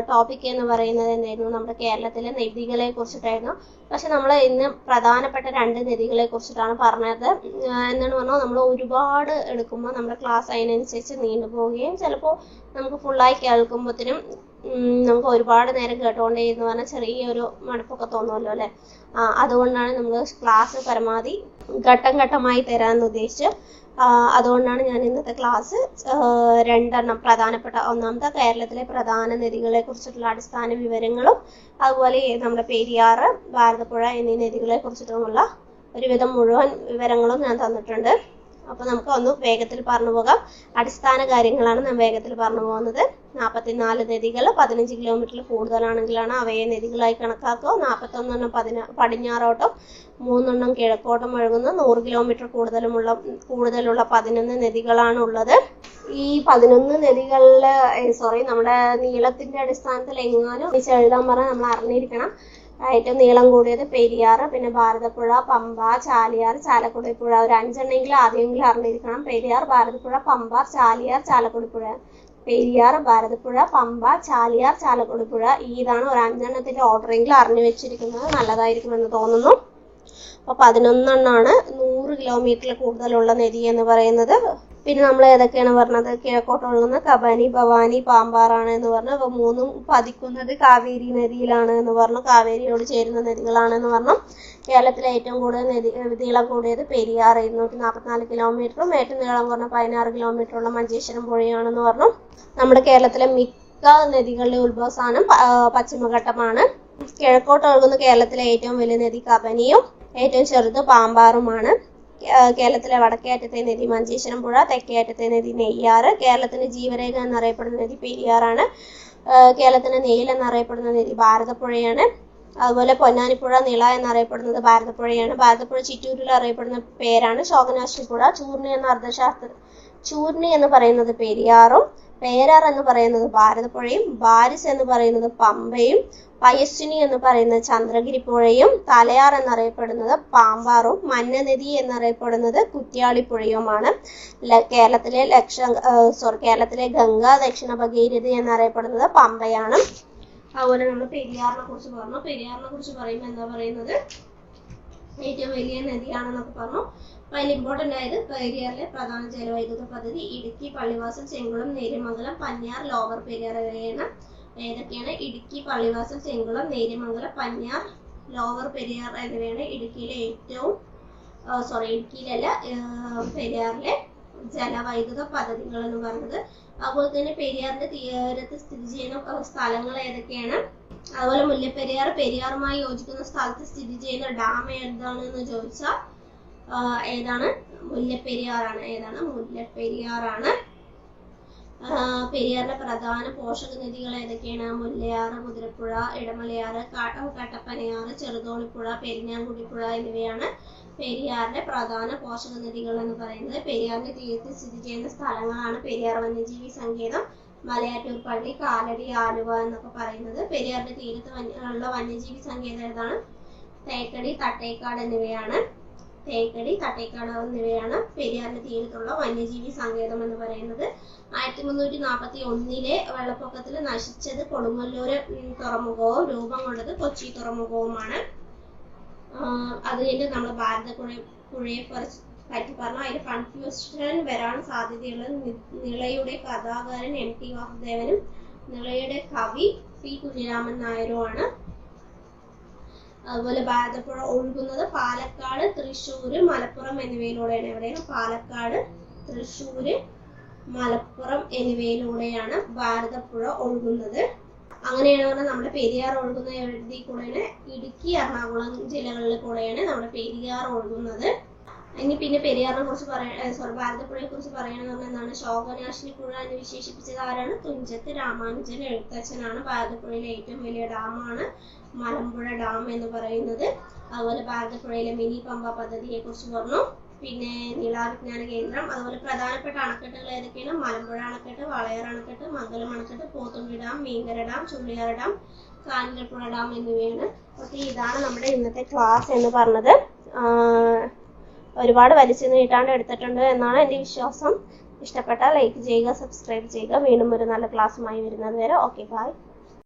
ടോപ്പിക് എന്ന് പറയുന്നത് എന്തായിരുന്നു? നമ്മുടെ കേരളത്തിലെ നദികളെ കുറിച്ചിട്ടായിരുന്നു. പക്ഷെ നമ്മൾ ഇന്ന് പ്രധാനപ്പെട്ട 2 നദികളെ കുറിച്ചിട്ടാണ് പറഞ്ഞത്. എന്താണ് പറഞ്ഞാൽ നമ്മൾ ഒരുപാട് എടുക്കുമ്പോൾ നമ്മുടെ ക്ലാസ് അതിനനുസരിച്ച് നീണ്ടുപോവുകയും ചിലപ്പോൾ നമുക്ക് ഫുള്ളായി കേൾക്കുമ്പോഴത്തേനും നമുക്ക് ഒരുപാട് നേരം കേട്ടുകൊണ്ടേന്ന് പറഞ്ഞാൽ ചെറിയൊരു മടുപ്പൊക്കെ തോന്നുമല്ലോ അല്ലെ. അതുകൊണ്ടാണ് നമ്മൾ ക്ലാസ് പരമാവധി ഘട്ടം ഘട്ടമായി തരാമെന്ന് ഉദ്ദേശിച്ചു. അതുകൊണ്ടാണ് ഞാൻ ഇന്നത്തെ ക്ലാസ് 2 പ്രധാനപ്പെട്ട, ഒന്നാമത്തെ കേരളത്തിലെ പ്രധാന നദികളെ കുറിച്ചിട്ടുള്ള അടിസ്ഥാന വിവരങ്ങളും അതുപോലെ നമ്മുടെ പെരിയാർ, ഭാരതപ്പുഴ എന്നീ നദികളെ കുറിച്ചിട്ടുമുള്ള ഒരുവിധം മുഴുവൻ വിവരങ്ങളും ഞാൻ തന്നിട്ടുണ്ട്. അപ്പോൾ നമുക്ക് ഒന്ന് വേഗത്തിൽ പറഞ്ഞു പോകാം. അടിസ്ഥാന കാര്യങ്ങളാണ് ഞാൻ വേഗത്തിൽ പറഞ്ഞു പോകുന്നത്. 44 നദികൾ 15 കിലോമീറ്ററിൽ കൂടുതലാണെങ്കിലാണ് അവയെ നദികളായി കണക്കാക്കുക. 41 പടിഞ്ഞാറോട്ടും 3 കിഴക്കോട്ടും ഒഴുകുന്ന 100 കിലോമീറ്റർ കൂടുതലുള്ള 11 നദികളാണ് ഉള്ളത്. ഈ 11 നദികളില് നമ്മുടെ നീളത്തിന്റെ അടിസ്ഥാനത്തിൽ എങ്ങാനും എഴുതാൻ പറഞ്ഞാൽ നമ്മൾ അറിഞ്ഞിരിക്കണം. ഏറ്റവും നീളം കൂടിയത് പെരിയാർ, പിന്നെ ഭാരതപ്പുഴ, പമ്പ, ചാലിയാർ, ചാലക്കുടി പുഴ. ഒരു 5 എണ്ണമെങ്കിലും ആദ്യമെങ്കിലും അറിഞ്ഞിരിക്കണം. പെരിയാർ, ഭാരതപ്പുഴ, പമ്പ, ചാലിയാർ, ചാലക്കുടി പുഴ. പെരിയാർ, ഭാരതപ്പുഴ, പമ്പ, ചാലിയാർ, ചാലക്കുടി പുഴ. ഇതാണ് ഒരു 5 എണ്ണത്തിന്റെ ഓർഡറെങ്കിലും അറിഞ്ഞു വെച്ചിരിക്കുന്നത് നല്ലതായിരിക്കുമെന്ന് തോന്നുന്നു. അപ്പൊ 11 100 കിലോമീറ്ററിൽ കൂടുതലുള്ള നദി എന്ന് പറയുന്നത്. പിന്നെ നമ്മൾ ഏതൊക്കെയാണ് പറഞ്ഞത്? കിഴക്കോട്ട് ഒഴുകുന്ന കബനി, ഭവാനി, പാമ്പാറാണ് എന്ന് പറഞ്ഞു. അപ്പൊ 3ഉം പതിക്കുന്നത് കാവേരി നദിയിലാണ് എന്ന് പറഞ്ഞു. കാവേരിയോട് ചേരുന്ന നദികളാണെന്ന് പറഞ്ഞു. കേരളത്തിലെ ഏറ്റവും കൂടുതൽ നീളം കൂടിയത് പെരിയാർ 244 കിലോമീറ്ററും ഏറ്റവും നീളം കുറഞ്ഞ 16 കിലോമീറ്ററുള്ള മഞ്ചേശ്വരം പുഴയാണെന്ന് പറഞ്ഞു. നമ്മുടെ കേരളത്തിലെ മിക്ക നദികളുടെ ഉത്ഭവസ്ഥാനം പശ്ചിമഘട്ടമാണ്. കിഴക്കോട്ട് ഒഴുകുന്ന കേരളത്തിലെ ഏറ്റവും വലിയ നദി കബനിയും ഏറ്റവും ചെറുത് പാമ്പാറുമാണ്. കേരളത്തിലെ വടക്കേ അറ്റത്തെ നദി മഞ്ചേശ്വരം പുഴ, തെക്കേ അറ്റത്തെ നദി നെയ്യാറ്. കേരളത്തിന്റെ ജീവരേഖ എന്നറിയപ്പെടുന്ന നദി പെരിയാറാണ്. കേരളത്തിന്റെ നെയിൽ എന്നറിയപ്പെടുന്ന നദി ഭാരതപ്പുഴയാണ്. അതുപോലെ പൊന്നാനിപ്പുഴ നിള എന്നറിയപ്പെടുന്നത് ഭാരതപ്പുഴയാണ്. ഭാരതപ്പുഴ ചിറ്റൂരിൽ അറിയപ്പെടുന്ന പേരാണ് ശോകനാശിനിപ്പുഴ. ചൂർണി എന്ന് പറയുന്നത് പെരിയാറും, പേരാർ എന്ന് പറയുന്നത് ഭാരതപ്പുഴയും, ബാരിസ് എന്ന് പറയുന്നത് പമ്പയും, പയസ്വിനി എന്ന് പറയുന്നത് ചന്ദ്രഗിരി പുഴയും, തലയാർ എന്നറിയപ്പെടുന്നത് പാമ്പാറും, മന്നനദി എന്നറിയപ്പെടുന്നത് കുറ്റ്യാളിപ്പുഴയുമാണ്. കേരളത്തിലെ ഗംഗ, ദക്ഷിണ ഭഗീരഥി എന്നറിയപ്പെടുന്നത് പമ്പയാണ്. അതുപോലെ നമ്മൾ പെരിയാറിനെ കുറിച്ച് പറഞ്ഞു. പെരിയാറിനെ കുറിച്ച് പറയുമ്പോൾ എന്താ പറയുന്നത്, ഏറ്റവും വലിയ നദിയാണെന്നൊക്കെ പറഞ്ഞു. അപ്പൊ അതിൽ ഇമ്പോർട്ടന്റ് ആയത് പെരിയാറിലെ പ്രധാന ജലവൈദ്യുത പദ്ധതി ഇടുക്കി, പള്ളിവാസൽ, ചെങ്കുളം, നേര്യമംഗലം, പന്ന്യാർ, ലോവർ പെരിയാർ ഇവയാണ്. ഏതൊക്കെയാണ്? ഇടുക്കി, പള്ളിവാസൽ, ചെങ്കുളം, നേര്യമംഗലം, പന്ന്യാർ, ലോവർ പെരിയാർ എന്നിവയാണ് പെരിയാറിലെ ജലവൈദ്യുത പദ്ധതികൾ എന്ന് പറയുന്നത്. അതുപോലെ തന്നെ പെരിയാറിന്റെ തീരത്ത് സ്ഥിതി ചെയ്യുന്ന സ്ഥലങ്ങൾ ഏതൊക്കെയാണ്? അതുപോലെ മുല്ലപ്പെരിയാർ, പെരിയാറുമായി യോജിക്കുന്ന സ്ഥലത്ത് സ്ഥിതി ചെയ്യുന്ന ഡാം ഏതാണെന്ന് ചോദിച്ചാൽ ഏതാണ്? മുല്ലപ്പെരിയാറാണ്. മുല്ലപ്പെരിയാറാണ്. പെരിയാറിന്റെ പ്രധാന പോഷക നദികൾ ഏതൊക്കെയാണ്? മുല്ലയാറ്, മുതിരപ്പുഴ, ഇടമലയാറ്, കട്ടപ്പനയാറ്, ചെറുതോണിപ്പുഴ, പെരിഞ്ഞാൻകുടിപ്പുഴ എന്നിവയാണ് പെരിയാറിന്റെ പ്രധാന പോഷക നദികൾ എന്ന് പറയുന്നത്. പെരിയാറിന്റെ തീരത്ത് സ്ഥിതി ചെയ്യുന്ന സ്ഥലങ്ങളാണ് പെരിയാർ വന്യജീവി സങ്കേതം, മലയാറ്റൂർ പള്ളി, കാലടി, ആലുവ എന്നൊക്കെ പറയുന്നത്. പെരിയാറിന്റെ തീരത്ത് ഉള്ള വന്യജീവി സങ്കേതം ഏതാണ്? തേക്കടി, തട്ടേക്കാട് എന്നിവയാണ്. പെരിയാറിന്റെ തീരത്തുള്ള വന്യജീവി സങ്കേതം എന്ന് പറയുന്നത്. 1341 വെള്ളപ്പൊക്കത്തിൽ നശിച്ചത് കൊടുങ്ങല്ലൂർ തുറമുഖവും രൂപം കൊണ്ടത് കൊച്ചി തുറമുഖവുമാണ്. അത് കഴിഞ്ഞ് നമ്മൾ ഭാരതപ്പുഴയെ പറ്റി പറഞ്ഞു. അതിൽ കൺഫ്യൂഷൻ വരാൻ സാധ്യതയുള്ളത് നിളയുടെ കഥാകാരൻ MT വാസുദേവനും നിളയുടെ കവി P കുഞ്ഞിരാമൻ നായരുമാണ്. അതുപോലെ ഭാരതപ്പുഴ ഒഴുകുന്നത് പാലക്കാട്, തൃശ്ശൂര്, മലപ്പുറം എന്നിവയിലൂടെയാണ്. എവിടെയാണ്? പാലക്കാട്, തൃശ്ശൂര്, മലപ്പുറം എന്നിവയിലൂടെയാണ് ഭാരതപ്പുഴ ഒഴുകുന്നത്. അങ്ങനെയാണ് പറഞ്ഞാൽ നമ്മുടെ പെരിയാർ ഒഴുകുന്ന എവിടെ കൂടെയാണ്? ഇടുക്കി, എറണാകുളം ജില്ലകളിൽ കൂടെയാണ് നമ്മുടെ പെരിയാർ ഒഴുകുന്നത്. ഇനി പിന്നെ പെരിയാറിനെ കുറിച്ച് ഭാരതപ്പുഴയെ കുറിച്ച് പറയണമെന്ന് പറഞ്ഞാൽ എന്താണ്? ശോകനാശിനി പുഴ എന്ന് വിശേഷിപ്പിച്ചത് ആരാണ്? തുഞ്ചത്ത് രാമാനുജൻ എഴുത്തച്ഛനാണ്. ഭാരതപ്പുഴയിലെ ഏറ്റവും വലിയ ഡാമാണ് മലമ്പുഴ ഡാം എന്ന് പറയുന്നത്. അതുപോലെ ഭാരതപ്പുഴയിലെ മിനി പമ്പ പദ്ധതിയെ കുറിച്ച് പറഞ്ഞു. പിന്നെ നിളാവിജ്ഞാന കേന്ദ്രം. അതുപോലെ പ്രധാനപ്പെട്ട അണക്കെട്ടുകൾ ഏതൊക്കെയാണ്? മലമ്പുഴ അണക്കെട്ട്, വളയർ അണക്കെട്ട്, മംഗലം അണക്കെട്ട്, Pothundi dam, Meenkara dam, Chulliyar dam, Kanjirapuzha dam എന്നിവയാണ്. ഓക്കെ, ഇതാണ് നമ്മുടെ ഇന്നത്തെ ക്ലാസ് എന്ന് പറഞ്ഞത്. ഒരുപാട് വലിച്ചു നീട്ടാണ്ട് എടുത്തിട്ടുണ്ട് എന്നാണ് എൻ്റെ വിശ്വാസം. ഇഷ്ടപ്പെട്ടാൽ ലൈക്ക് ചെയ്യുക, സബ്സ്ക്രൈബ് ചെയ്യുക. വീണ്ടും ഒരു നല്ല ക്ലാസ്സുമായി വരുന്നത് വരെ ഓക്കെ, ബൈ.